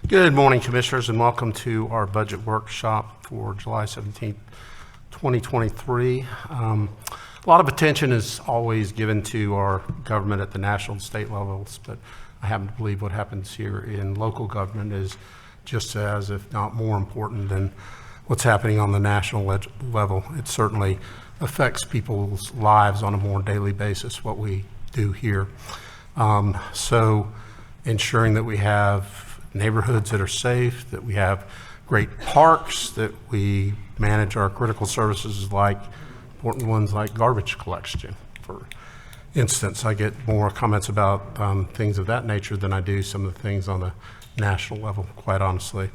Good morning, Commissioners, and welcome to our budget workshop for July 17th, 2023. A lot of attention is always given to our government at the national and state levels, but I happen to believe what happens here in local government is just as, if not more important than what's happening on the national level. It certainly affects people's lives on a more daily basis, what we do here. So ensuring that we have neighborhoods that are safe, that we have great parks, that we manage our critical services like important ones like garbage collection. For instance, I get more comments about things of that nature than I do some of the things on the national level, quite honestly.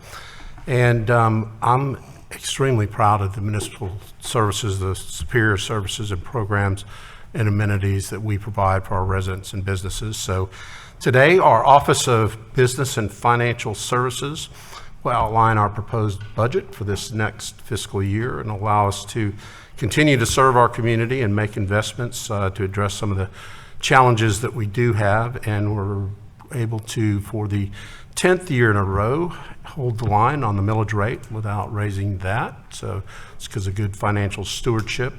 And I'm extremely proud of the municipal services, the superior services and programs and amenities that we provide for our residents and businesses. So today, our Office of Business and Financial Services will outline our proposed budget for this next fiscal year and allow us to continue to serve our community and make investments to address some of the challenges that we do have. And we're able to, for the 10th year in a row, hold the line on the millage rate without raising that. So it's because of good financial stewardship.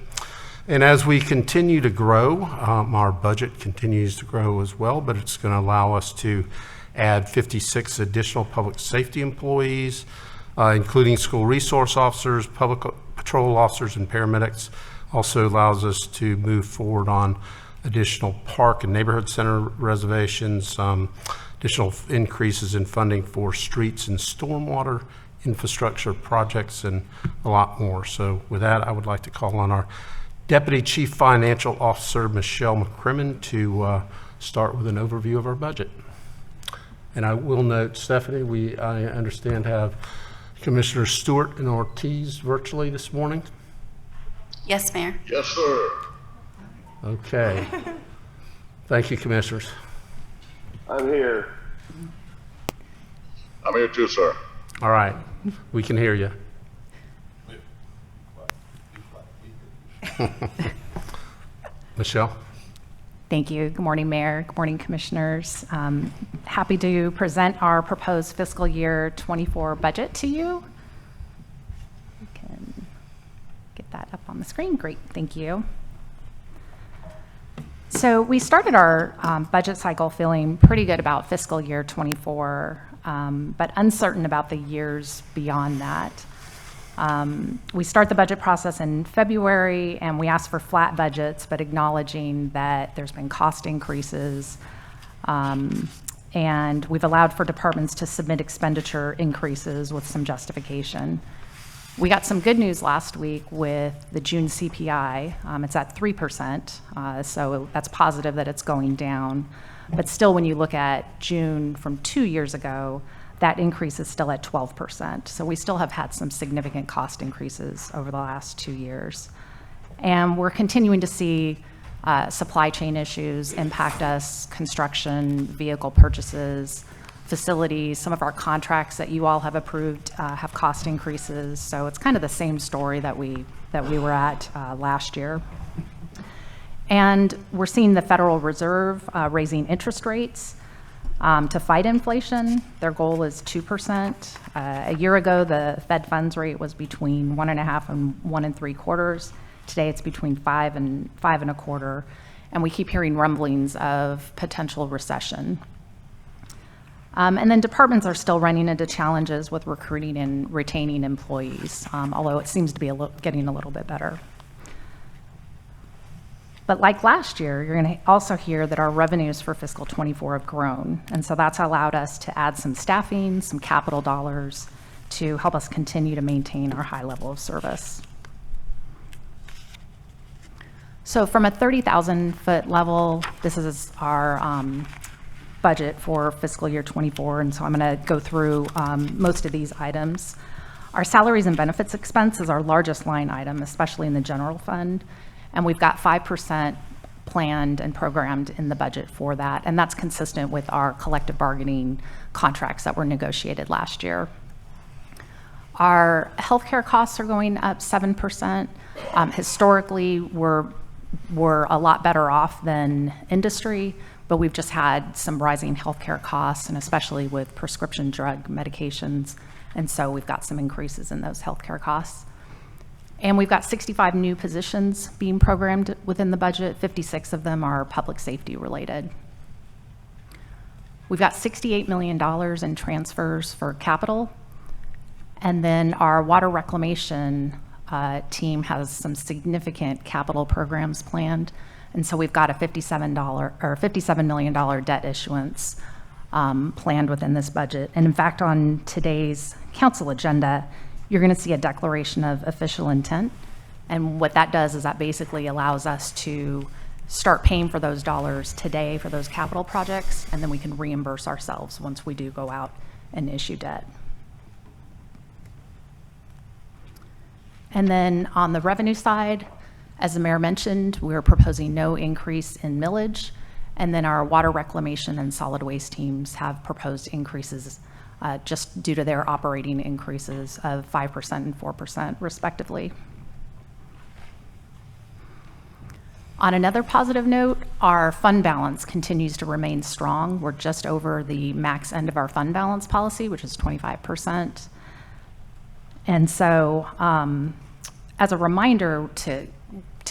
And as we continue to grow, our budget continues to grow as well, but it's going to allow us to add 56 additional public safety employees, including school resource officers, public patrol officers, and paramedics. Also allows us to move forward on additional park and neighborhood center reservations, additional increases in funding for streets and stormwater infrastructure projects, and a lot more. So with that, I would like to call on our Deputy Chief Financial Officer, Michelle McCrimmon, to start with an overview of our budget. And I will note, Stephanie, I understand have Commissioners Stewart and Ortiz virtually this morning? Yes, Mayor. Yes, sir. Okay. Thank you, Commissioners. I'm here. I'm here too, sir. All right. We can hear you. Michelle? Thank you. Good morning, Mayor. Good morning, Commissioners. Happy to present our proposed fiscal year 24 budget to you. We can get that up on the screen. Great. Thank you. So we started our budget cycle feeling pretty good about fiscal year 24, but uncertain about the years beyond that. We start the budget process in February, and we ask for flat budgets, but acknowledging that there's been cost increases, and we've allowed for departments to submit expenditure increases with some justification. We got some good news last week with the June CPI. It's at 3%, so that's positive that it's going down. But still, when you look at June from 2 years ago, that increase is still at 12%. So we still have had some significant cost increases over the last 2 years. And we're continuing to see supply chain issues impact us, construction, vehicle purchases, facilities. Some of our contracts that you all have approved have cost increases. So it's kind of the same story that we were at last year. And we're seeing the Federal Reserve raising interest rates to fight inflation. Their goal is 2%. A year ago, the Fed funds rate was between 1.5 and 1 3/4. Today, it's between 5 and 5 1/4. And we keep hearing rumblings of potential recession. And then departments are still running into challenges with recruiting and retaining employees, although it seems to be getting a little bit better. But like last year, you're going to also hear that our revenues for fiscal 24 have grown. And so that's allowed us to add some staffing, some capital dollars to help us continue to maintain our high level of service. So from a 30,000-foot level, this is our budget for fiscal year 24. And so I'm going to go through most of these items. Our salaries and benefits expense is our largest line item, especially in the general fund. And we've got 5% planned and programmed in the budget for that. And that's consistent with our collective bargaining contracts that were negotiated last year. Our healthcare costs are going up 7%. Historically, we're a lot better off than industry. but we've just had some rising healthcare costs, and especially with prescription drug medications, and so we've got some increases in those healthcare costs. And we've got 65 new positions being programmed within the budget. 56 of them are public safety related. We've got $68 million in transfers for capital. And then our water reclamation team has some significant capital programs planned. And so we've got a $57 million debt issuance planned within this budget. And in fact, on today's council agenda, you're going to see a declaration of official intent. And what that does is that basically allows us to start paying for those dollars today for those capital projects, and then we can reimburse ourselves once we do go out and issue debt. And then on the revenue side, as the mayor mentioned, we're proposing no increase in millage, and then our water reclamation and solid waste teams have proposed increases just due to their operating increases of 5% and 4% respectively. On another positive note, our fund balance continues to remain strong. We're just over the max end of our fund balance policy, which is 25%. And so as a reminder to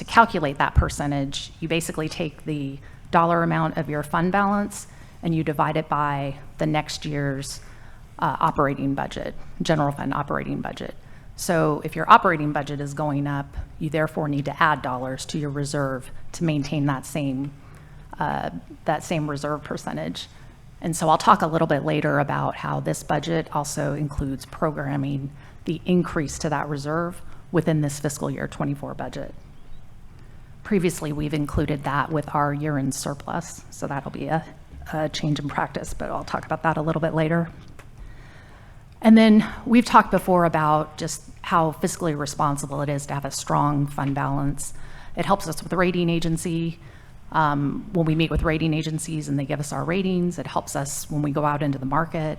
calculate that percentage, you basically take the dollar amount of your fund balance and you divide it by the next year's operating budget, general fund operating budget. So if your operating budget is going up, you therefore need to add dollars to your reserve to maintain that same reserve percentage. And so I'll talk a little bit later about how this budget also includes programming the increase to that reserve within this fiscal year 24 budget. Previously, we've included that with our year-end surplus, so that'll be a change in practice, but I'll talk about that a little bit later. And then we've talked before about just how fiscally responsible it is to have a strong fund balance. It helps us with the rating agency. When we meet with rating agencies and they give us our ratings, it helps us when we go out into the market.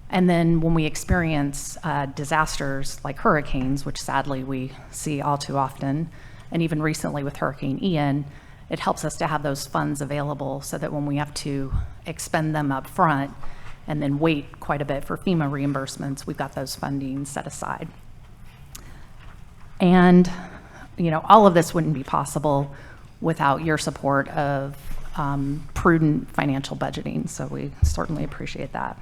And then when we experience disasters like hurricanes, which sadly we see all too often, and even recently with Hurricane Ian, it helps us to have those funds available so that when we have to expend them up front, and then wait quite a bit for FEMA reimbursements, we've got those funding set aside. And, all of this wouldn't be possible without your support of prudent financial budgeting, so we certainly appreciate that.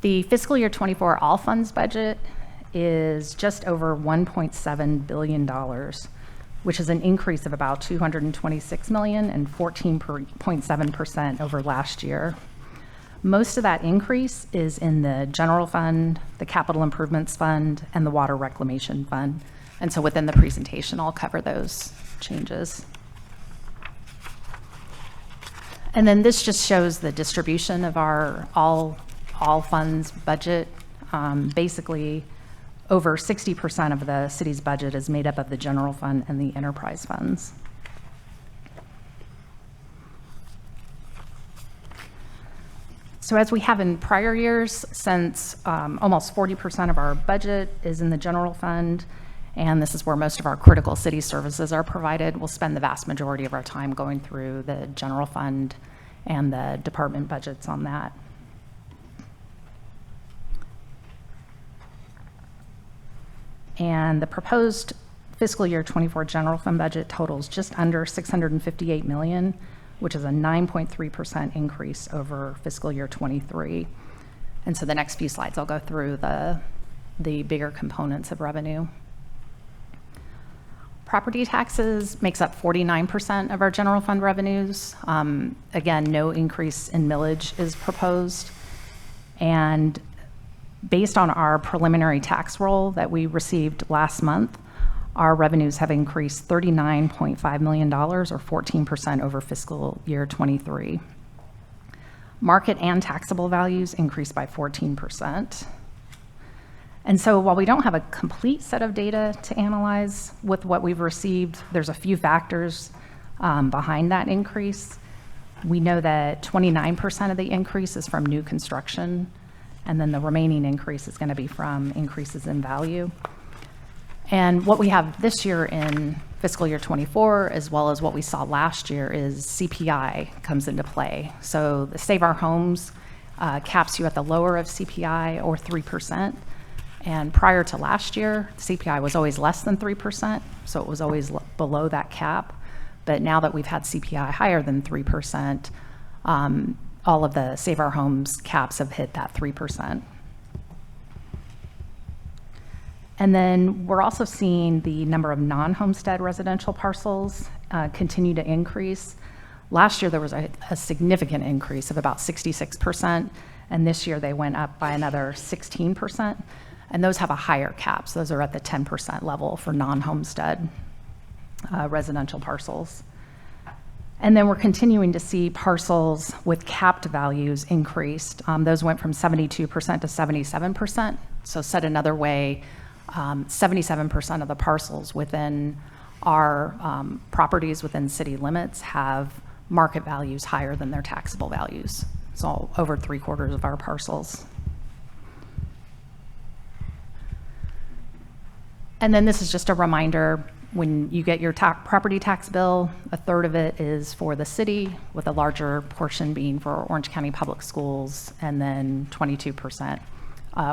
The fiscal year 24 all funds budget is just over $1.7 billion, which is an increase of about $226 million and 14.7% over last year. Most of that increase is in the general fund, the capital improvements fund, and the water reclamation fund. And so within the presentation, I'll cover those changes. And then this just shows the distribution of our all funds budget. Basically, over 60% of the city's budget is made up of the general fund and the enterprise funds. So as we have in prior years, since almost 40% of our budget is in the general fund, and this is where most of our critical city services are provided, we'll spend the vast majority of our time going through the general fund and the department budgets on that. And the proposed fiscal year 24 general fund budget totals just under $658 million, which is a 9.3% increase over fiscal year 23. And so the next few slides, I'll go through the bigger components of revenue. Property taxes makes up 49% of our general fund revenues. Again, no increase in millage is proposed. And based on our preliminary tax roll that we received last month, our revenues have increased $39.5 million or 14% over fiscal year 23. Market and taxable values increased by 14%. And so while we don't have a complete set of data to analyze with what we've received, there's a few factors behind that increase. We know that 29% of the increase is from new construction, and then the remaining increase is going to be from increases in value. And what we have this year in fiscal year '24, as well as what we saw last year, is CPI comes into play. So the Save Our Homes caps you at the lower of CPI or 3%. And prior to last year, CPI was always less than 3%, so it was always below that cap. But now that we've had CPI higher than 3%, all of the Save Our Homes caps have hit that 3%. And then we're also seeing the number of non-homestead residential parcels continue to increase. Last year, there was a significant increase of about 66%, and this year they went up by another 16%. And those have a higher cap, so those are at the 10% level for non-homestead residential parcels. And then we're continuing to see parcels with capped values increased. Those went from 72% to 77%. So said another way, 77% of the parcels within our properties within city limits have market values higher than their taxable values. So over 3/4 of our parcels. And then this is just a reminder, when you get your property tax bill, 1/3 of it is for the city, with a larger portion being for Orange County Public Schools, and then 22%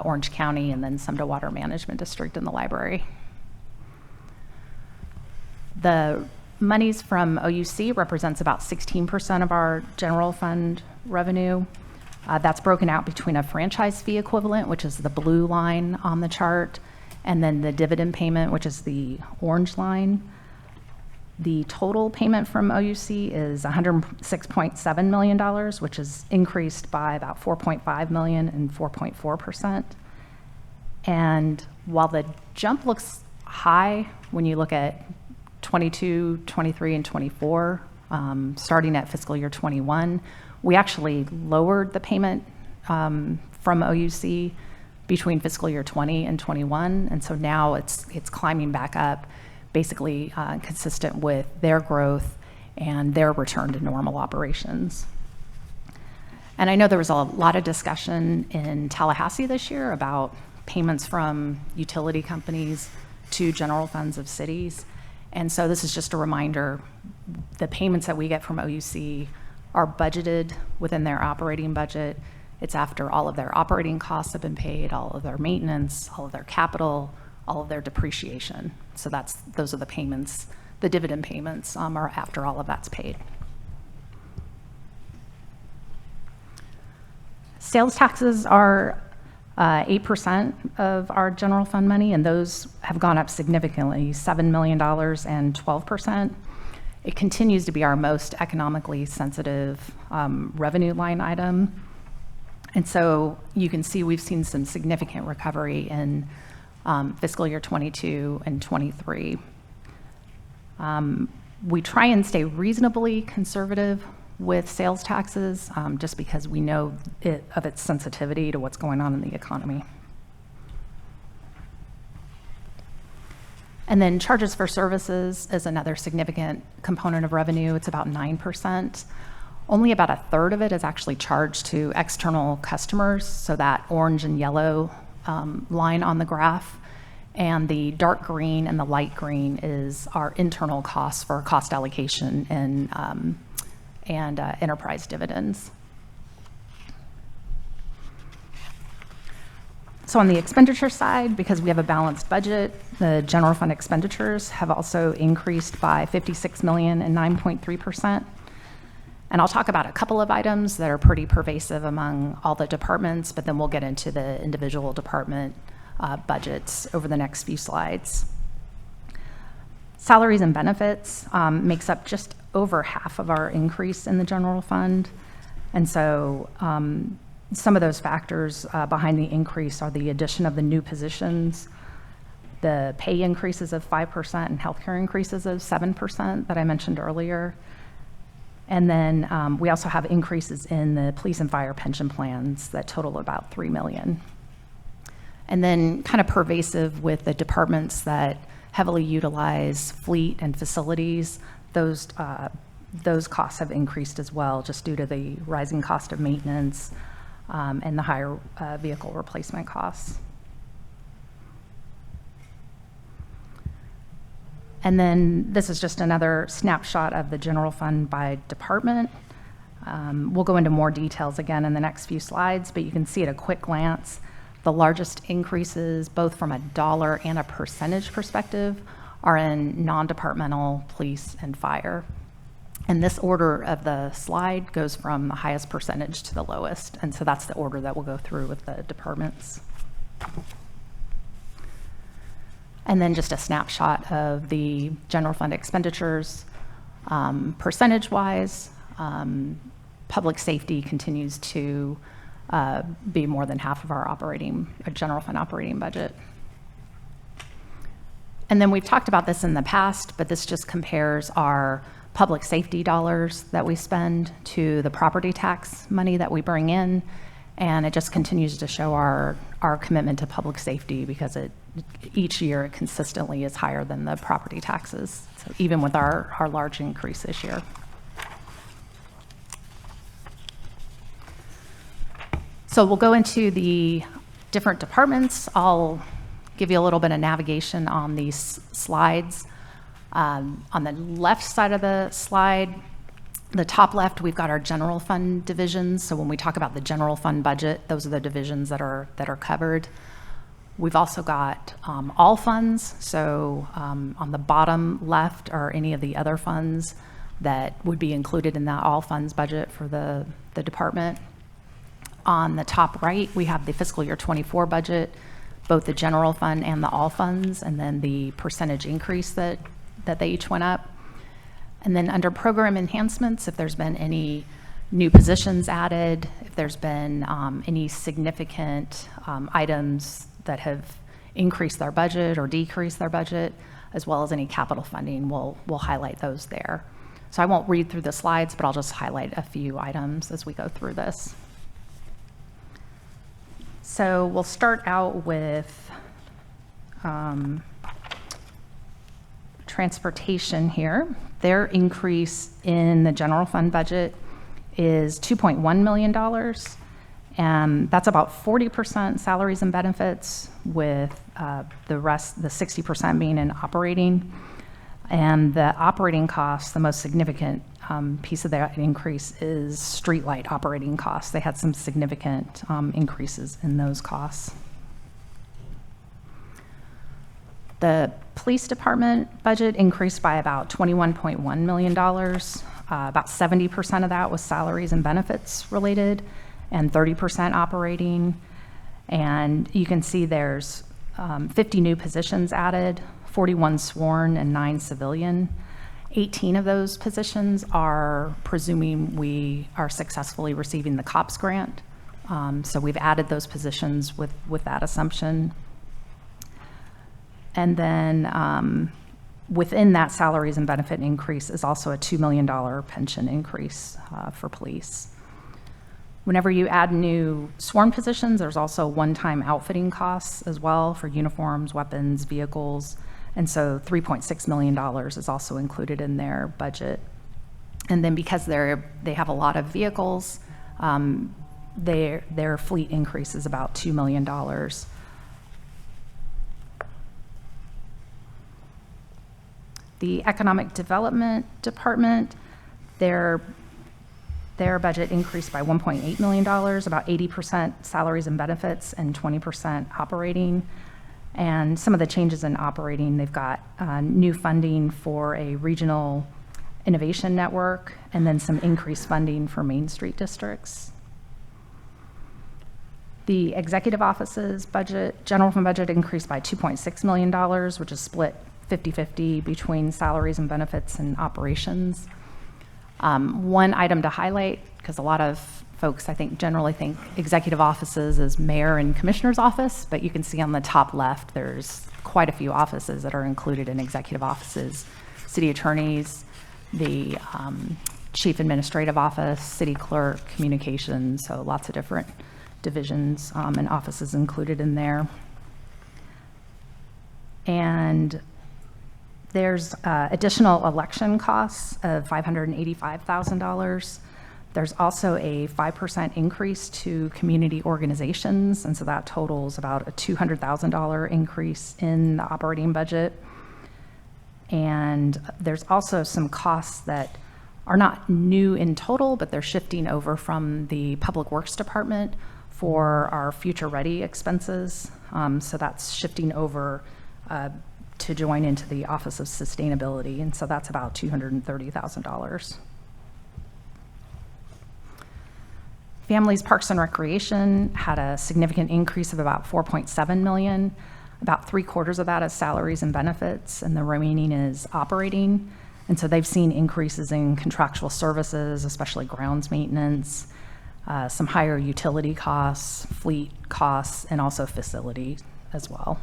Orange County, and then some to Water Management District and the library. The monies from OUC represents about 16% of our general fund revenue. That's broken out between a franchise fee equivalent, which is the blue line on the chart, and then the dividend payment, which is the orange line. The total payment from OUC is $106.7 million, which is increased by about $4.5 million and 4.4%. And while the jump looks high when you look at 22, 23, and 24, starting at fiscal year 21, we actually lowered the payment from OUC between fiscal year 20 and 21, and so now it's climbing back up, basically consistent with their growth and their return to normal operations. And I know there was a lot of discussion in Tallahassee this year about payments from utility companies to general funds of cities, and so this is just a reminder, the payments that we get from OUC are budgeted within their operating budget. It's after all of their operating costs have been paid, all of their maintenance, all of their capital, all of their depreciation. So those are the payments, the dividend payments are after all of that's paid. Sales taxes are 8% of our general fund money, and those have gone up significantly, $7 million and 12%. It continues to be our most economically sensitive revenue line item. And so you can see we've seen some significant recovery in fiscal year 22 and 23. We try and stay reasonably conservative with sales taxes just because we know of its sensitivity to what's going on in the economy. And then charges for services is another significant component of revenue. It's about 9%. Only about 1/3 of it is actually charged to external customers, so that orange and yellow line on the graph, and the dark green and the light green is our internal costs for cost allocation and enterprise dividends. So on the expenditure side, because we have a balanced budget, the general fund expenditures have also increased by $56 million and 9.3%. And I'll talk about a couple of items that are pretty pervasive among all the departments, but then we'll get into the individual department budgets over the next few slides. Salaries and benefits makes up just over half of our increase in the general fund. And so some of those factors behind the increase are the addition of the new positions, the pay increases of 5% and healthcare increases of 7% that I mentioned earlier. And then we also have increases in the police and fire pension plans that total about $3 million. And then kind of pervasive with the departments that heavily utilize fleet and facilities, those costs have increased as well, just due to the rising cost of maintenance and the higher vehicle replacement costs. And then this is just another snapshot of the general fund by department. We'll go into more details again in the next few slides, but you can see at a quick glance, the largest increases, both from a dollar and a percentage perspective, are in non-departmental, police, and fire. And this order of the slide goes from the highest percentage to the lowest, and so that's the order that we'll go through with the departments. And then just a snapshot of the general fund expenditures. Percentage-wise, public safety continues to be more than half of our general fund operating budget. And then we've talked about this in the past, but this just compares our public safety dollars that we spend to the property tax money that we bring in. And it just continues to show our commitment to public safety, because each year it consistently is higher than the property taxes, so even with our large increase this year. So we'll go into the different departments. I'll give you a little bit of navigation on these slides. On the left side of the slide, the top left, we've got our general fund divisions. So when we talk about the general fund budget, those are the divisions that are covered. We've also got all funds. So on the bottom left are any of the other funds that would be included in that all funds budget for the department. On the top right, we have the fiscal year 24 budget, both the general fund and the all funds, and then the percentage increase that they each went up. And then under program enhancements, if there's been any new positions added, if there's been any significant items that have increased their budget or decreased their budget, as well as any capital funding, we'll highlight those there. So I won't read through the slides, but I'll just highlight a few items as we go through this. So we'll start out with transportation here. Their increase in the general fund budget is $2.1 million. And that's about 40% salaries and benefits, with the rest, the 60% being in operating. And the operating costs, the most significant piece of that increase is streetlight operating costs. They had some significant increases in those costs. The police department budget increased by about $21.1 million. About 70% of that was salaries and benefits related, and 30% operating. And you can see there's 50 new positions added, 41 sworn and 9 civilian. 18 of those positions are presuming we are successfully receiving the COPS grant. So we've added those positions with that assumption. And then within that salaries and benefit increase is also a $2 million pension increase for police. Whenever you add new sworn positions, there's also one-time outfitting costs as well for uniforms, weapons, vehicles. And so $3.6 million is also included in their budget. And then because they have a lot of vehicles, their fleet increase is about $2 million. The Economic Development Department, their budget increased by $1.8 million, about 80% salaries and benefits and 20% operating. And some of the changes in operating, they've got new funding for a regional innovation network, and then some increased funding for Main Street districts. The executive office's budget, general fund budget, increased by $2.6 million, which is split 50-50 between salaries and benefits and operations. One item to highlight, because a lot of folks, I think, generally think executive offices as mayor and commissioner's office, but you can see on the top left, there's quite a few offices that are included in executive offices. City attorneys, the chief administrative office, city clerk, communications, so lots of different divisions and offices included in there. And there's additional election costs of $585,000. There's also a 5% increase to community organizations, and so that totals about a $200,000 increase in the operating budget. And there's also some costs that are not new in total, but they're shifting over from the Public Works Department for our future ready expenses. So that's shifting over to join into the Office of Sustainability. And so that's about $230,000. Families, Parks and Recreation had a significant increase of about 4.7 million. About 3/4 of that is salaries and benefits, and the remaining is operating. And so they've seen increases in contractual services, especially grounds maintenance, some higher utility costs, fleet costs, and also facility as well.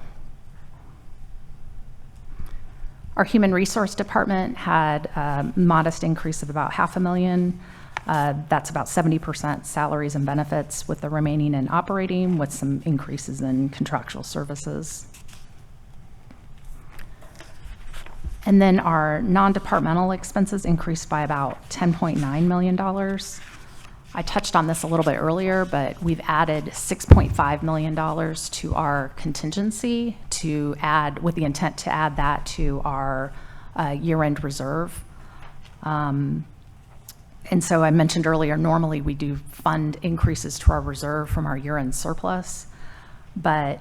Our Human Resource Department had a modest increase of about $500,000. That's about 70% salaries and benefits, with the remaining in operating, with some increases in contractual services. And then our non-departmental expenses increased by about $10.9 million. I touched on this a little bit earlier, but we've added $6.5 million to our contingency to add, with the intent to add that to our year-end reserve. And so I mentioned earlier, normally we do fund increases to our reserve from our year-end surplus, but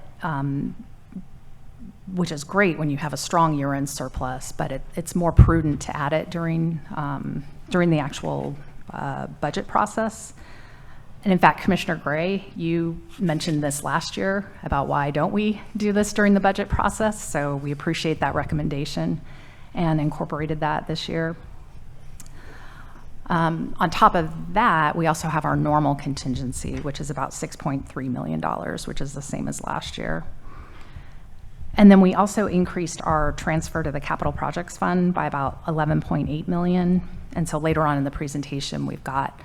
which is great when you have a strong year-end surplus, but it's more prudent to add it during the actual budget process. And in fact, Commissioner Gray, you mentioned this last year about why don't we do this during the budget process, so we appreciate that recommendation and incorporated that this year. On top of that, we also have our normal contingency, which is about $6.3 million, which is the same as last year. And then we also increased our transfer to the Capital Projects Fund by about $11.8 million. And so later on in the presentation, we've got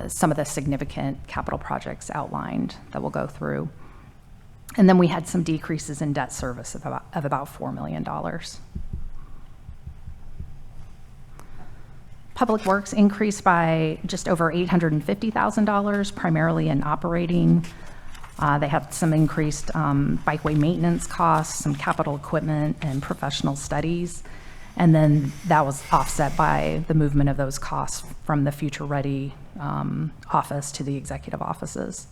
some of the significant capital projects outlined that we'll go through. And then we had some decreases in debt service of about $4 million. Public Works increased by just over $850,000, primarily in operating. They have some increased bikeway maintenance costs, some capital equipment, and professional studies. And then that was offset by the movement of those costs from the Future Ready office to the executive offices.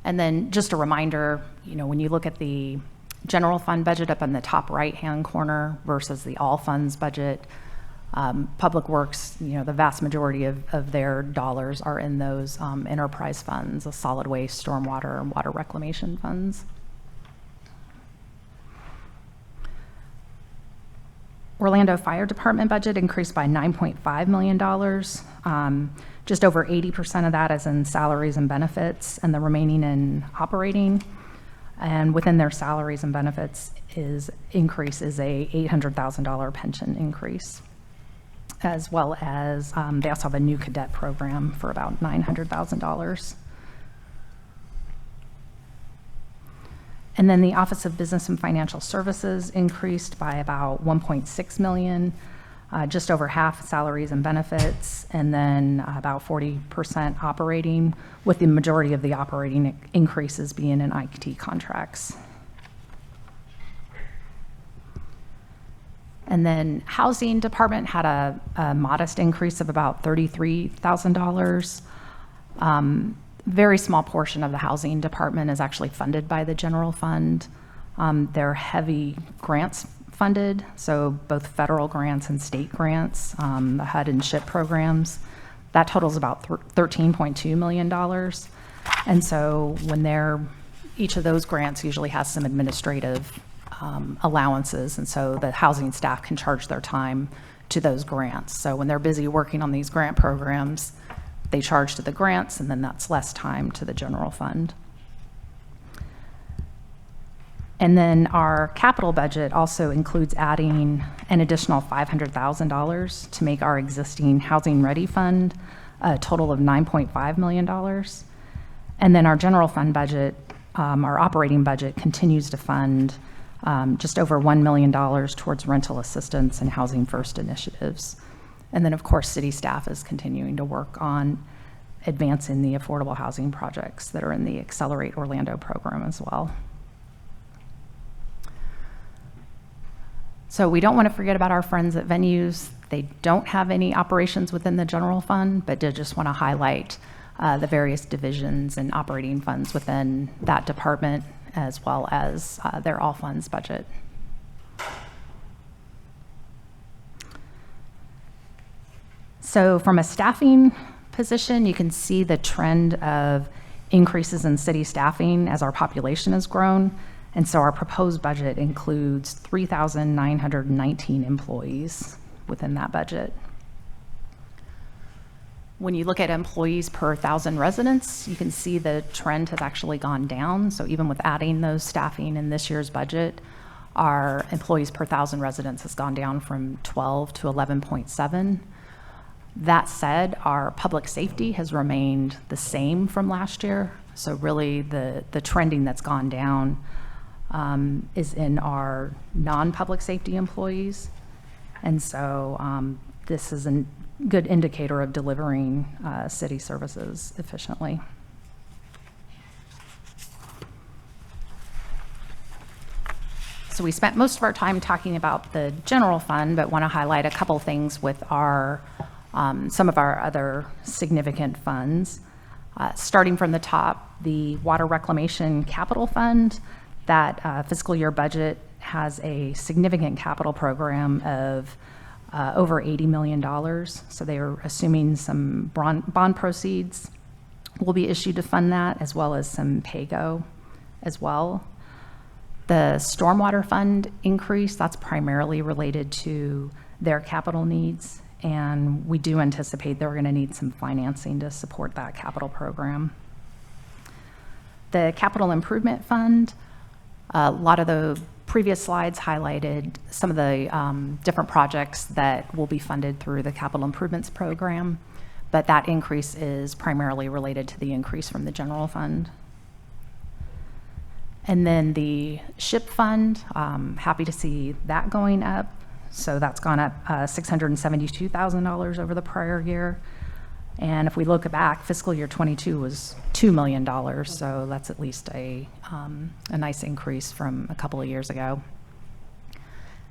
And then just a reminder, when you look at the general fund budget up in the top right-hand corner versus the all funds budget, Public Works, the vast majority of their dollars are in those enterprise funds, the solid waste, stormwater, and water reclamation funds. Orlando Fire Department budget increased by $9.5 million. Just over 80% of that is in salaries and benefits, and the remaining in operating. And within their salaries and benefits increase is a $800,000 pension increase, as well as they also have a new cadet program for about $900,000. And then the Office of Business and Financial Services increased by about $1.6 million, just over half salaries and benefits, and then about 40% operating, with the majority of the operating increases being in IT contracts. And then Housing Department had a modest increase of about $33,000. Very small portion of the Housing Department is actually funded by the general fund. They're heavy grants funded, so both federal grants and state grants, the HUD and SHIP programs. That totals about $13.2 million. And so each of those grants usually has some administrative allowances, and so the housing staff can charge their time to those grants. So when they're busy working on these grant programs, they charge to the grants, and then that's less time to the general fund. And then our capital budget also includes adding an additional $500,000 to make our existing Housing Ready Fund a total of $9.5 million. And then our general fund budget, our operating budget, continues to fund just over $1 million towards rental assistance and Housing First initiatives. And then, of course, city staff is continuing to work on advancing the affordable housing projects that are in the Accelerate Orlando program as well. So we don't want to forget about our friends at venues. They don't have any operations within the general fund, but did just want to highlight the various divisions and operating funds within that department, as well as their all funds budget. So from a staffing position, you can see the trend of increases in city staffing as our population has grown. And so our proposed budget includes 3,919 employees within that budget. When you look at employees per 1,000 residents, you can see the trend has actually gone down. So even with adding those staffing in this year's budget, our employees per 1,000 residents has gone down from 12 to 11.7. That said, our public safety has remained the same from last year. So really the trending that's gone down is in our non-public safety employees. And so this is a good indicator of delivering city services efficiently. So we spent most of our time talking about the general fund, but want to highlight a couple things with our some of our other significant funds. Starting from the top, the Water Reclamation Capital Fund, that fiscal year budget has a significant capital program of over $80 million. So they are assuming some bond proceeds will be issued to fund that, as well as some pay-go as well. The Stormwater Fund increase, that's primarily related to their capital needs. And we do anticipate they're going to need some financing to support that capital program. The Capital Improvement Fund, a lot of the previous slides highlighted some of the different projects that will be funded through the Capital Improvements Program, but that increase is primarily related to the increase from the general fund. And then the SHIP Fund, happy to see that going up. So that's gone up $672,000 over the prior year. And if we look back, fiscal year 22 was $2 million. So that's at least a nice increase from a couple of years ago.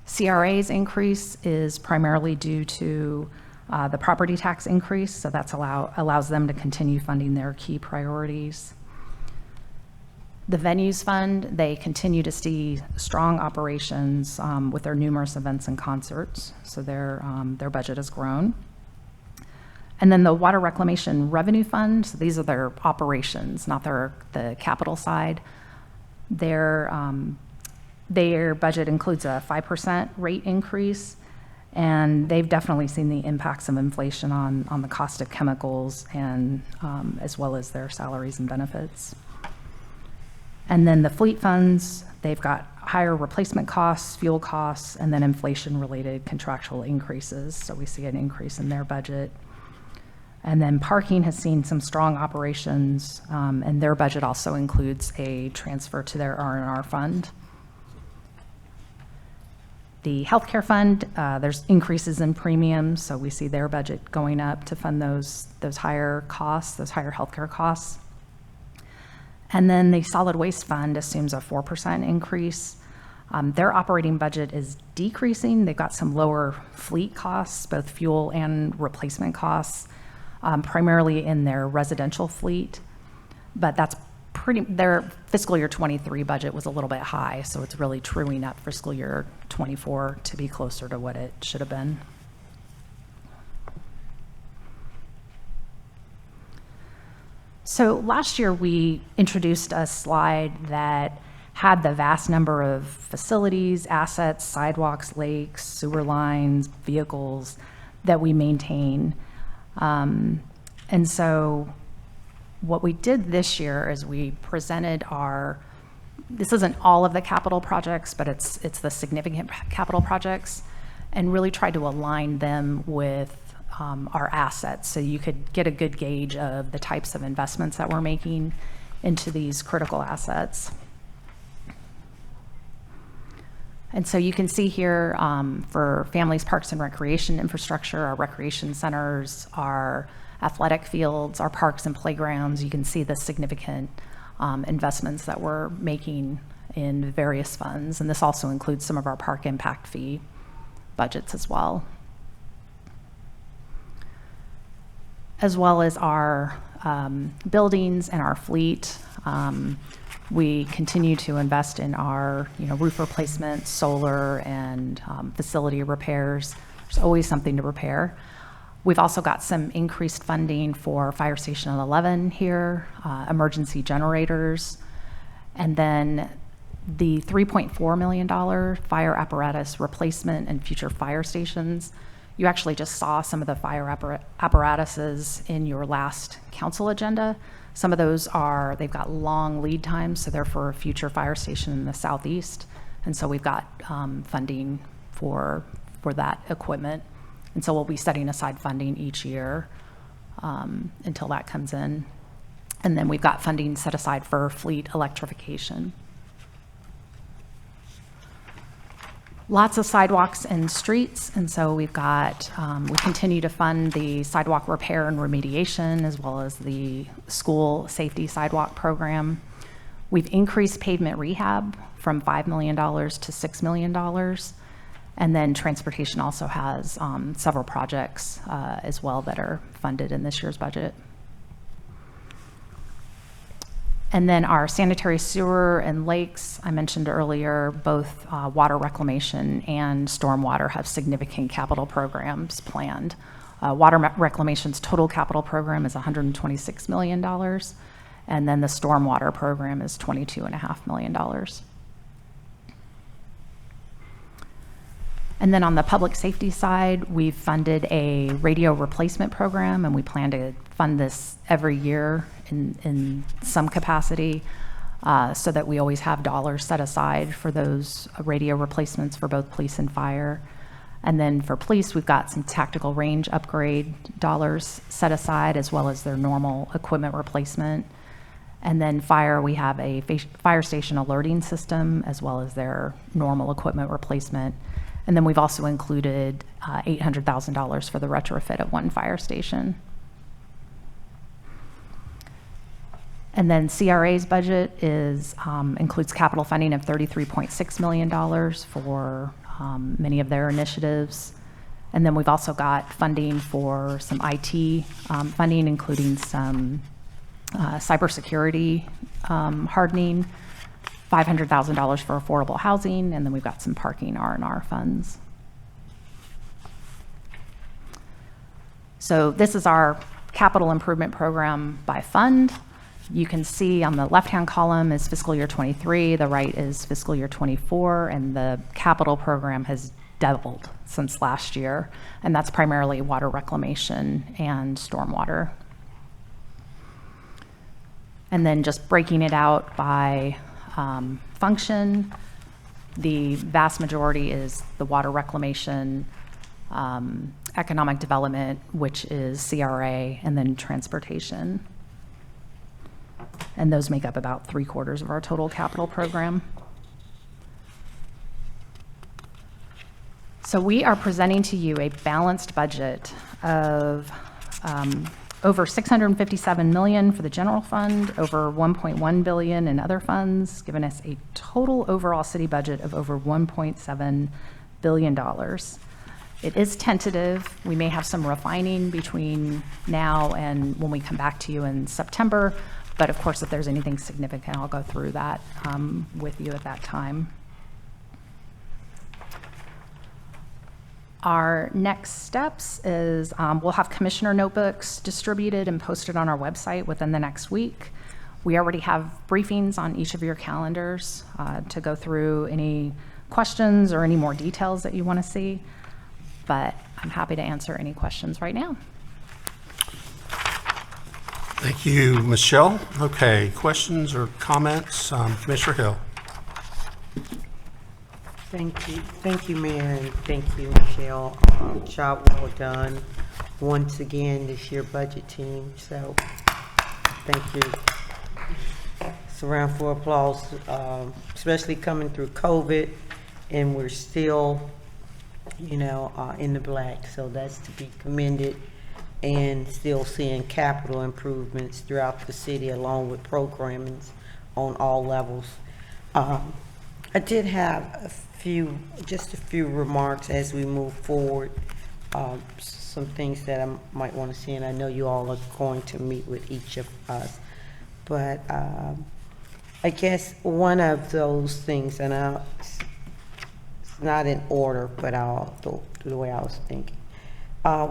CRA's increase is primarily due to the property tax increase. So that's allows them to continue funding their key priorities. The Venues Fund, they continue to see strong operations with their numerous events and concerts. So their budget has grown. And then the Water Reclamation Revenue Fund, so these are their operations, not the capital side. Their budget includes a 5% rate increase, and they've definitely seen the impacts of inflation on the cost of chemicals and as well as their salaries and benefits. And then the fleet funds, they've got higher replacement costs, fuel costs, and then inflation-related contractual increases. So we see an increase in their budget. And then parking has seen some strong operations, and their budget also includes a transfer to their R&R fund. The healthcare fund, there's increases in premiums, so we see their budget going up to fund those higher costs, those higher healthcare costs. And then the solid waste fund assumes a 4% increase. Their operating budget is decreasing. They've got some lower fleet costs, both fuel and replacement costs, primarily in their residential fleet. But that's their fiscal year 23 budget was a little bit high, so it's really truing up fiscal year 24 to be closer to what it should have been. So last year we introduced a slide that had the vast number of facilities, assets, sidewalks, lakes, sewer lines, vehicles that we maintain. And so what we did this year is we presented this isn't all of the capital projects, but it's the significant capital projects, and really tried to align them with our assets, so you could get a good gauge of the types of investments that we're making into these critical assets. And so you can see here for families, parks, and recreation infrastructure, our recreation centers, our athletic fields, our parks and playgrounds, you can see the significant investments that we're making in various funds, and this also includes some of our park impact fee budgets as well. As well as our buildings and our fleet. We continue to invest in our roof replacement, solar, and facility repairs. There's always something to repair. We've also got some increased funding for Fire Station 11 here, emergency generators, and then the $3.4 million fire apparatus replacement and future fire stations. You actually just saw some of the fire apparatuses in your last council agenda. Some of those they've got long lead times, so they're for a future fire station in the southeast. And so we've got funding for that equipment. And so we'll be setting aside funding each year until that comes in. And then we've got funding set aside for fleet electrification. Lots of sidewalks and streets, and so we've got, we continue to fund the sidewalk repair and remediation, as well as the school safety sidewalk program. We've increased pavement rehab from $5 million to $6 million. And then transportation also has several projects as well that are funded in this year's budget. And then our sanitary sewer and lakes, I mentioned earlier, both water reclamation and stormwater have significant capital programs planned. Water reclamation's total capital program is $126 million, and then the stormwater program is $22.5 million. And then on the public safety side, we've funded a radio replacement program, and we plan to fund this every year in some capacity so that we always have dollars set aside for those radio replacements for both police and fire. And then for police, we've got some tactical range upgrade dollars set aside, as well as their normal equipment replacement. And then fire, we have a fire station alerting system, as well as their normal equipment replacement. And then we've also included $800,000 for the retrofit at one fire station. And then CRA's budget includes capital funding of $33.6 million for many of their initiatives. And then we've also got funding for some IT funding, including some cybersecurity hardening, $500,000 for affordable housing, and then we've got some parking R&R funds. So this is our capital improvement program by fund. You can see on the left-hand column is fiscal year 23, the right is fiscal year 24, and the capital program has doubled since last year, and that's primarily water reclamation and stormwater. And then just breaking it out by function, the vast majority is the water reclamation, economic development, which is CRA, and then transportation. And those make up about 3/4 of our total capital program. So we are presenting to you a balanced budget of over $657 million for the general fund, over $1.1 billion in other funds, giving us a total overall city budget of over $1.7 billion. It is tentative. We may have some refining between now and when we come back to you in September, but of course, if there's anything significant, I'll go through that with you at that time. Our next steps is we'll have commissioner notebooks distributed and posted on our website within the next week. We already have briefings on each of your calendars to go through any questions or any more details that you want to see, but I'm happy to answer any questions right now. Thank you, Michelle. Okay, questions or comments? Commissioner Hill. Thank you, Mayor, and thank you, Michelle. Job well done once again this year, budget team. So, thank you. It's a round for applause, especially coming through COVID, and we're still, in the black. So that's to be commended, and still seeing capital improvements throughout the city, along with programming on all levels. I did have just a few remarks as we move forward. Some things that I might want to see, and I know you all are going to meet with each of us. But I guess one of those things, and it's not in order, but the way I was thinking,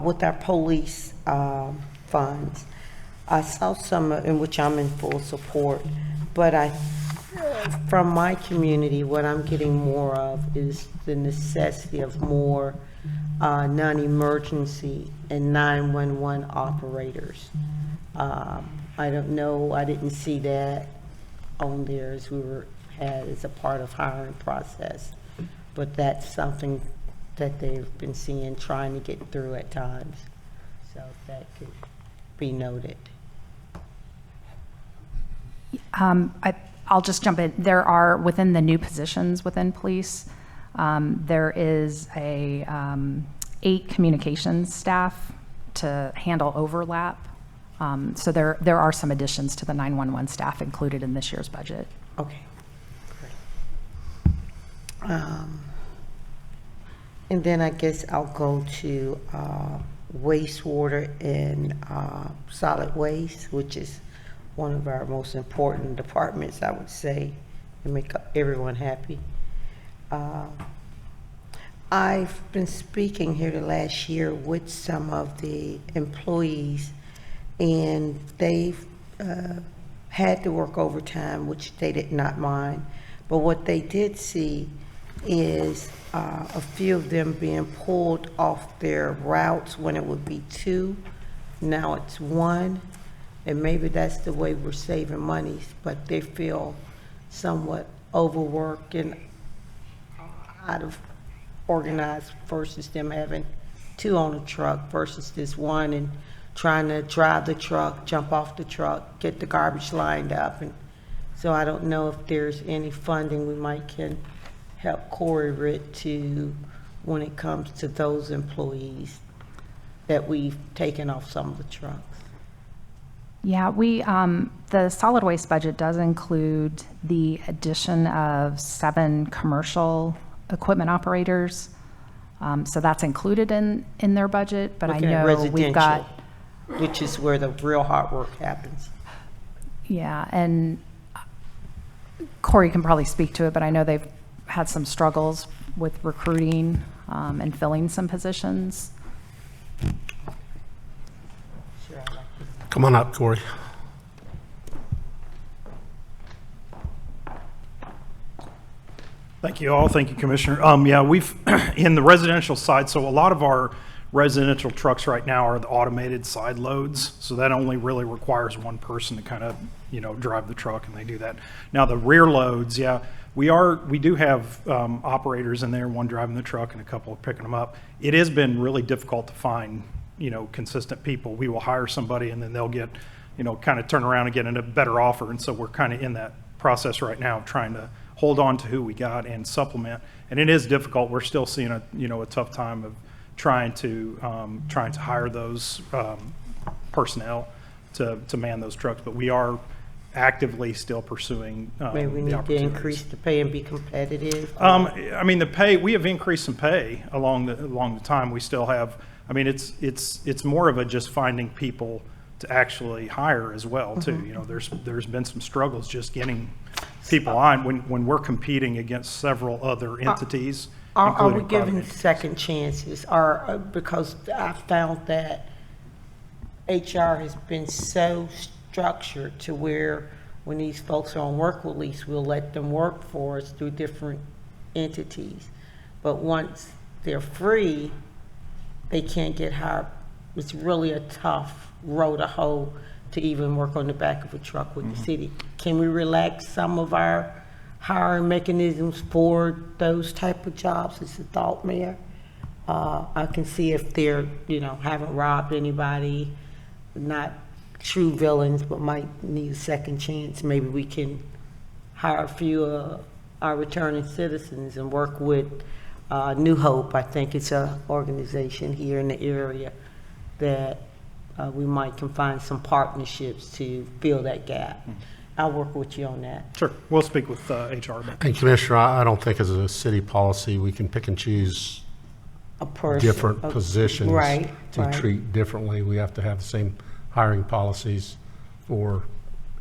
with our police funds, I saw some in which I'm in full support, but from my community, what I'm getting more of is the necessity of more non-emergency and 911 operators. I don't know, I didn't see that on there as had as a part of hiring process, but that's something that they've been seeing, trying to get through at times. So that could be noted. I'll just jump in. There are, within the new positions within police, there is 8 communications staff to handle overlap. So there are some additions to the 911 staff included in this year's budget. Okay, great. And then I guess I'll go to wastewater and solid waste, which is one of our most important departments, I would say, and make everyone happy. I've been speaking here the last year with some of the employees, and they've had to work overtime, which they did not mind. But what they did see is a few of them being pulled off their routes when it would be 2. Now it's 1. And maybe that's the way we're saving money, but they feel somewhat overworked and out of organized versus them having 2 on a truck versus this 1 and trying to drive the truck, jump off the truck, get the garbage lined up. And so I don't know if there's any funding we can help Corey with to when it comes to those employees that we've taken off some of the trucks. Yeah, the solid waste budget does include the addition of 7 commercial equipment operators. So that's included in their budget, but Looking I at know we've got. residential, which is where the real hard work happens. Yeah, and Corey can probably speak to it, but I know they've had some struggles with recruiting and filling some positions. Sure, I like this. Come on up, Corey. Thank you all. Thank you, Commissioner. Yeah, we've, in the residential side, so a lot of our residential trucks right now are the automated side loads. So that only really requires one person to kind of, drive the truck, and they do that. Now the rear loads, yeah, we do have operators in there, one driving the truck and a couple picking them up. It has been really difficult to find, consistent people. We will hire somebody and then they'll get, kind of turn around and get a better offer. And so we're kind of in that process right now of trying to hold on to who we got and supplement. And it is difficult. We're still seeing a tough time of trying to hire those personnel to man those trucks. But we are actively still pursuing Maybe we need to increase the pay and be competitive. I mean, the pay, we have increased some pay along the time. We still have, I mean, it's more of a just finding people to actually hire as well too. There's been some struggles just getting people on when we're competing against several other entities. Are we including giving private second chances? Because I found that HR has been so structured to where when these folks are on work release, we'll let them work for us through different entities. But once they're free, they can't get hired. It's really a tough row to hoe to even work on the back of a truck with the city. Can we relax some of our hiring mechanisms for those type of jobs? It's a thought, Mayor. I can see if they're, haven't robbed anybody, not true villains, but might need a second chance. Maybe we can hire a few of our returning citizens and work with New Hope. I think it's an organization here in the area that we can find some partnerships to fill that gap. I'll work with you on that. Sure, we'll speak with HR about that. And Commissioner, I don't think as a city policy, we can pick and choose A person. different positions Right, to right. treat differently. We have to have the same hiring policies for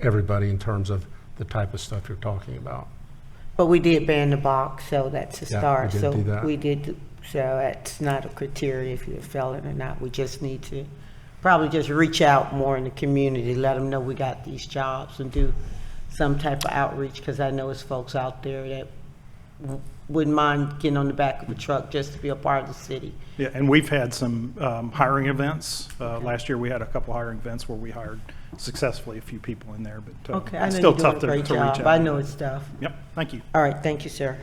everybody in terms of the type of stuff you're talking about. But we did ban the box, so that's a Yeah, we start. did So do that. we did, so that's not a criteria if you're a felon or not. We just need to probably just reach out more in the community, let them know we got these jobs and do some type of outreach, because I know it's folks out there that wouldn't mind getting on the back of a truck just to be a part of the city. Yeah, and we've had some hiring events. Last year, we had a couple hiring events where we hired successfully a few people in there, but Okay, I it's know still you're doing tough a to great reach job. out. I know it's tough. Yep, thank you. All right, thank you, sir.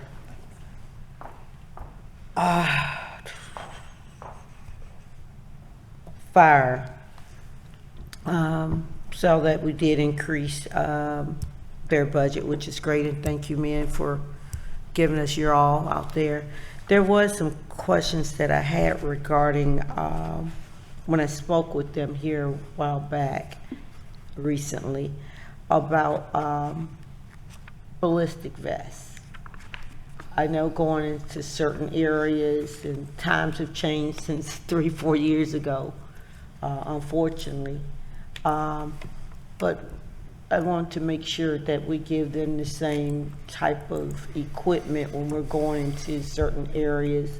Fire. So that we did increase their budget, which is great, and thank you, men, for giving us your all out there. There was some questions that I had regarding, when I spoke with them here a while back, recently, about ballistic vests. I know going into certain areas, and times have changed since 3-4 years ago, unfortunately. But I want to make sure that we give them the same type of equipment when we're going into certain areas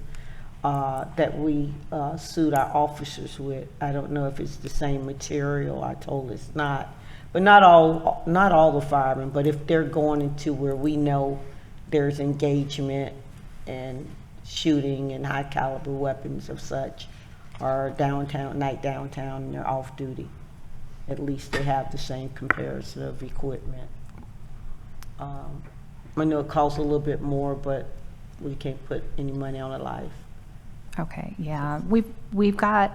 that we suit our officers with. I don't know if it's the same material. I told it's not. But not all the firemen, but if they're going into where we know there's engagement and shooting and high caliber weapons of such, or night downtown, and they're off duty. At least they have the same comparison of equipment. I know it costs a little bit more, but we can't put any money on a life. Okay, yeah, we've got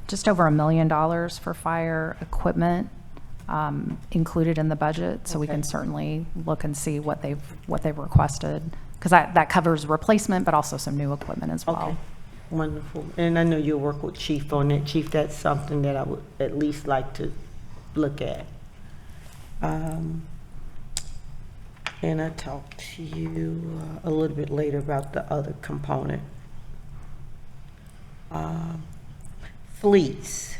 just over $1 million for fire equipment included in the budget, so we can Okay. certainly look and see what they've requested, because that covers replacement, but also some new equipment as well. Okay, wonderful. And I know you'll work with Chief on that. Chief, that's something that I would at least like to look at. And I talked to you a little bit later about the other component. Fleets.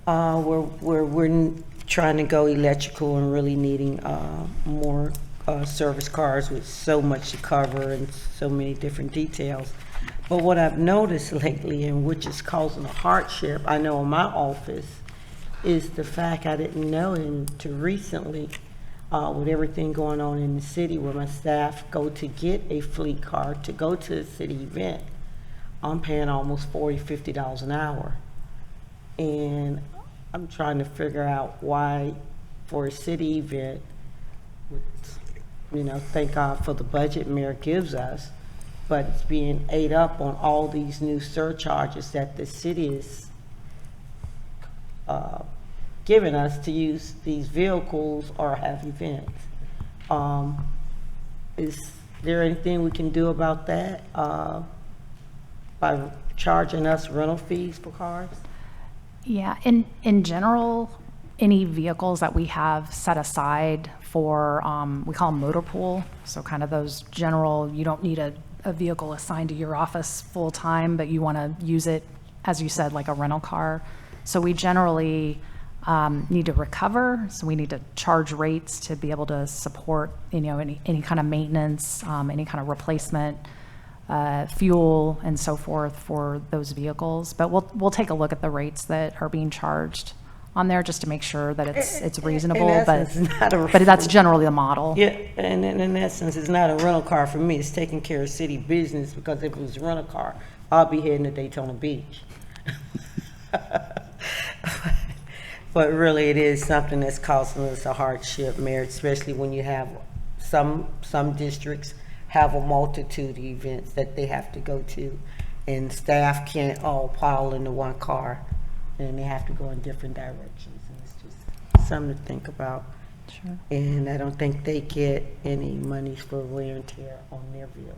We're trying to go electrical and really needing more service cars with so much to cover and so many different details. But what I've noticed lately, and which is causing a hardship, I know in my office, is the fact I didn't know until recently, with everything going on in the city, where my staff go to get a fleet car to go to a city event, I'm paying almost $40, $50 an hour. And I'm trying to figure out why, for a city event, thank God for the budget mayor gives us, but it's being ate up on all these new surcharges that the city is giving us to use these vehicles or have events. Is there anything we can do about that by charging us rental fees for cars? Yeah, in general, any vehicles that we have set aside for, we call them motor pool, so kind of those general, you don't need a vehicle assigned to your office full-time, but you want to use it, as you said, like a rental car. So we generally need to recover, so we need to charge rates to be able to support, any kind of maintenance, any kind of replacement, fuel and so forth for those vehicles. But we'll take a look at the rates that are being charged on there just to make sure that it's reasonable, but that's generally the model. Yeah, and in essence, it's not a rental car for me. It's taking care of city business, because if it was a rental car, I'll be heading to Daytona Beach. But really, it is something that's causing us a hardship, Mayor, especially when you have some districts have a multitude of events that they have to go to, and staff can't all pile into one car, and they have to go in different directions, and it's just something to think about. Sure. And I don't think they get any monies for wear and tear on their vehicle.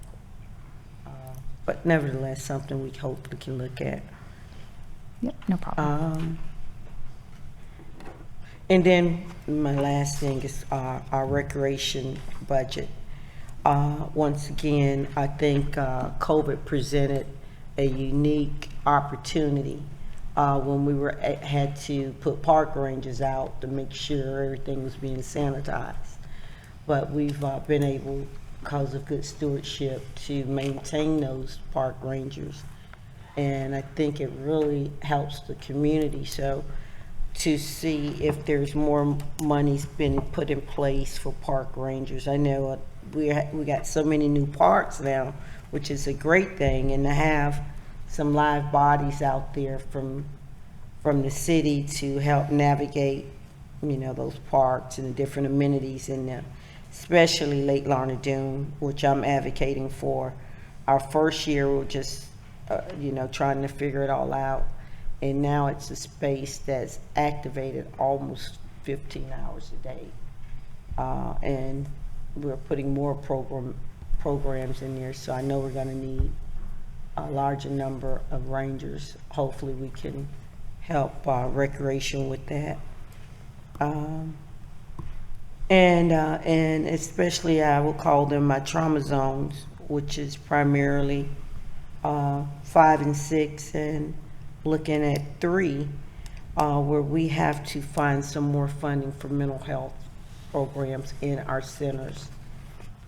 But nevertheless, something we hopefully can look at. Yep, no problem. And then my last thing is our recreation budget. Once again, I think COVID presented a unique opportunity when we had to put park rangers out to make sure everything was being sanitized. But we've been able, because of good stewardship, to maintain those park rangers. And I think it really helps the community. So to see if there's more money's been put in place for park rangers. I know we got so many new parks now, which is a great thing, and to have some live bodies out there from the city to help navigate, you know, those parks and the different amenities in them, especially Lake Larned, which I'm advocating for. Our first year, we're just, you know, trying to figure it all out. And now it's a space that's activated almost 15 hours a day. And we're putting more programs in there. So I know we're gonna need a larger number of rangers. Hopefully we can help recreation with that. And especially I will call them my trauma zones, which is primarily 5 and 6 and looking at 3, where we have to find some more funding for mental health programs in our centers,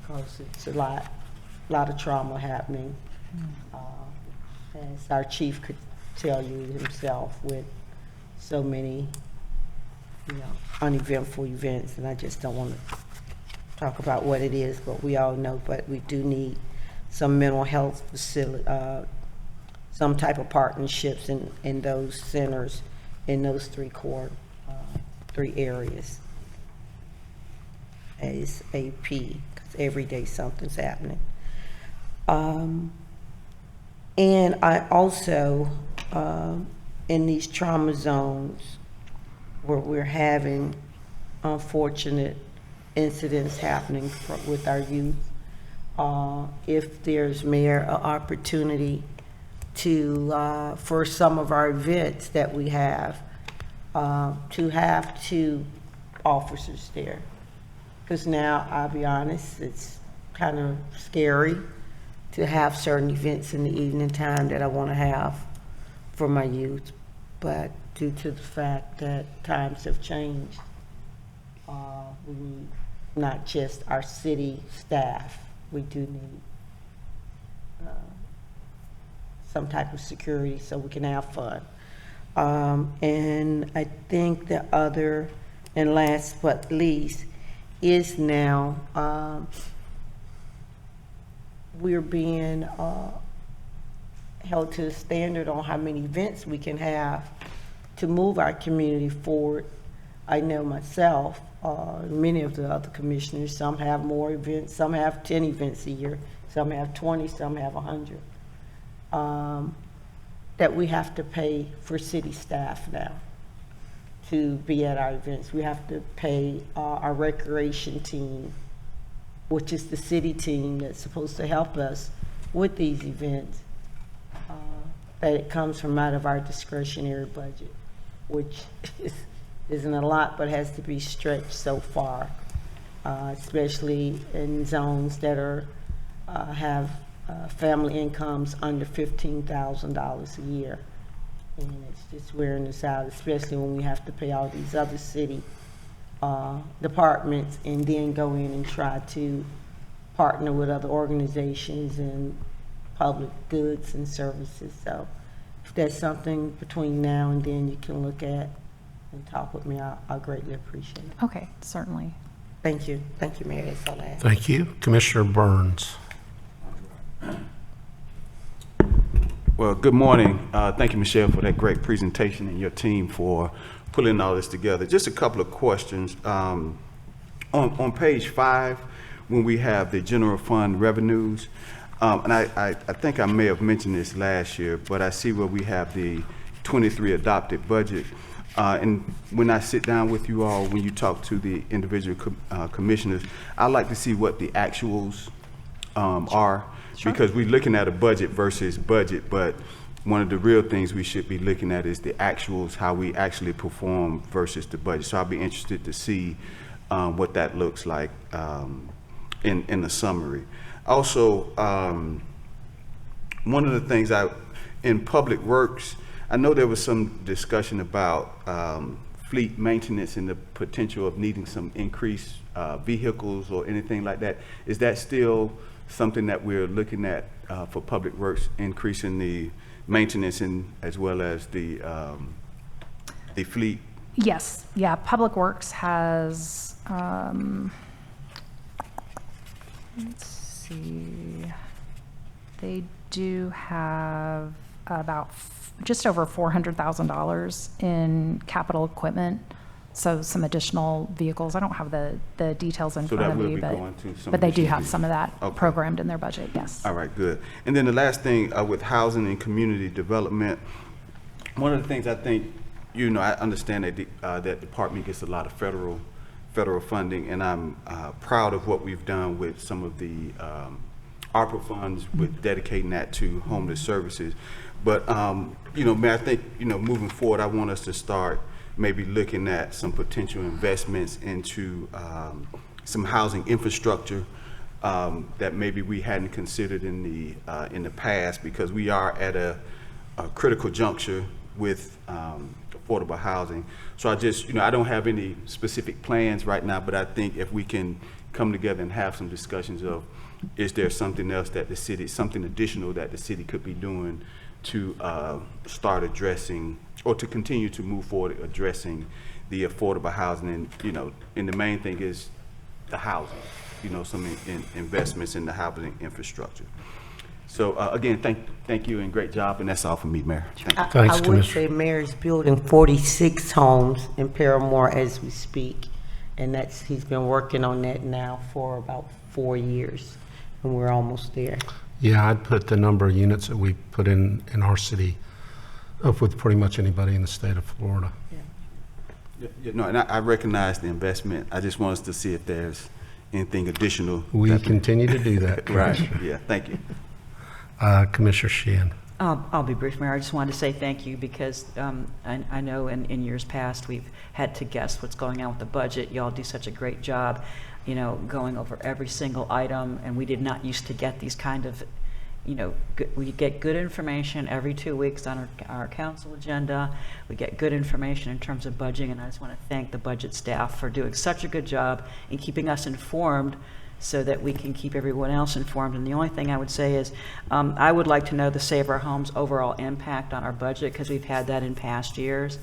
because it's a lot of trauma happening. As our chief could tell you himself, with so many, you know, uneventful events, and I just don't want to talk about what it is, but we all know. But we do need some mental health facility, some type of partnerships in those centers, in those 3 areas. ASAP, because every day something's happening. And I also, in these trauma zones where we're having unfortunate incidents happening with our youth, if there's, Mayor, an opportunity to, for some of our events that we have, to have 2 officers there. Because now, I'll be honest, it's kind of scary to have certain events in the evening time that I want to have for my youth. But due to the fact that times have changed, we need not just our city staff, we do need some type of security so we can have fun. And I think the other, and last but least, is now we're being held to the standard on how many events we can have to move our community forward. I know myself, many of the other commissioners, some have more events, some have 10 events a year, some have 20, some have 100. That we have to pay for city staff now to be at our events. We have to pay our recreation team, which is the city team that's supposed to help us with these events, that it comes from out of our discretionary budget, which isn't a lot, but has to be stretched so far, especially in zones that are have family incomes under $15,000 a year. And it's just wearing us out, especially when we have to pay all these other city departments and then go in and try to partner with other organizations and public goods and services. So if that's something between now and then you can look at and talk with me, I'll greatly appreciate it. Okay, certainly. Thank you. Thank you, Mayor. That's all I have. Thank you. Commissioner Burns. Well, good morning. Thank you, Michelle, for that great presentation, and your team for pulling all this together. Just a couple of questions. On page 5, when we have the general fund revenues, and I think I may have mentioned this last year, but I see where we have the 23 adopted budget. And when I sit down with you all, when you talk to the individual commissioners, I like to see what the actuals are. Sure. Because we're looking at a budget versus budget, but one of the real things we should be looking at is the actuals, how we actually perform versus the budget. So I'll be interested to see what that looks like in the summary. Also, one of the things in Public Works, I know there was some discussion about fleet maintenance and the potential of needing some increased vehicles or anything like that. Is that still something that we're looking at for Public Works, increasing the maintenance and as well as the fleet? Yes, yeah, Public Works has, let's see, they do have about just over $400,000 in capital equipment, so some additional vehicles. I don't have the details in So front that of will me, be going to some but they do additional have some of that Okay. programmed in their budget, yes. All right, good. And then the last thing with housing and community development, one of the things I think, I understand that that department gets a lot of federal funding, and I'm proud of what we've done with some of the ARPA funds with dedicating that to homeless services. But, Mayor, I think, moving forward, I want us to start maybe looking at some potential investments into some housing infrastructure that maybe we hadn't considered in the past, because we are at a critical juncture with affordable housing. So I just, I don't have any specific plans right now, but I think if we can come together and have some discussions of, is there something else that the city, something additional that the city could be doing to start addressing, or to continue to move forward addressing the affordable housing, and the main thing is the housing, some investments in the housing infrastructure. So again, thank you and great job, and that's all for me, Mayor. Thank you. Thanks, I would Commissioner. say Mayor's building 46 homes in Paramore as we speak, and he's been working on that now for about 4 years, and we're almost there. Yeah, I'd put the number of units that we put in our city up with pretty much anybody in the state of Florida. No, and I recognize the investment. I just want us to see if there's anything additional. We continue to do that. Right, yeah, thank you. Commissioner Sheehan. I'll be brief, Mayor. I just wanted to say thank you because I know in years past we've had to guess what's going on with the budget. Y'all do such a great job, going over every single item, and we did not used to get these kind of, we get good information every 2 weeks on our council agenda. We get good information in terms of budgeting, and I just want to thank the budget staff for doing such a good job in keeping us informed so that we can keep everyone else informed. And the only thing I would say is I would like to know the Save Our Homes overall impact on our budget, because we've had that in past years,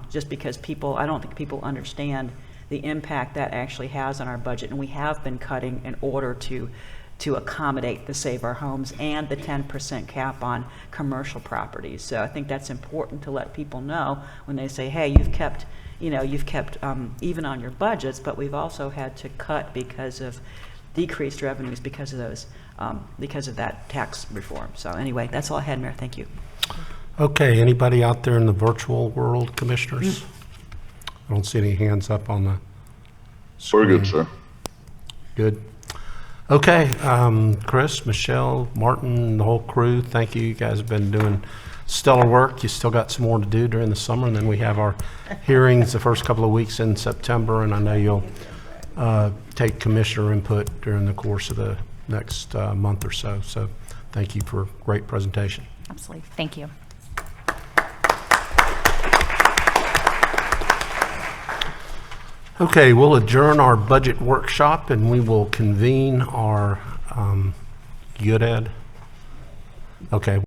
just because I don't think people understand the impact that actually has on our budget. And we have been cutting in order to accommodate the Save Our Homes and the 10% cap on commercial properties. So I think that's important to let people know when they say, hey, you've kept even on your budgets, but we've also had to cut because of decreased revenues because of those, because of that tax reform. So anyway, that's all I had, Mayor. Thank you. Okay, anybody out there in the virtual world, commissioners? I don't see any hands up on the We're screen. good, sir. Good. Okay, Chris, Michelle, Martin, the whole crew, thank you. You guys have been doing stellar work. You still got some more to do during the summer, and then we have our hearings the first couple of weeks in September, and I know you'll take commissioner input during the course of the next month or so. So thank you for a great presentation. Absolutely, thank you. Okay, we'll adjourn our budget workshop, and we will convene our good ed. Okay.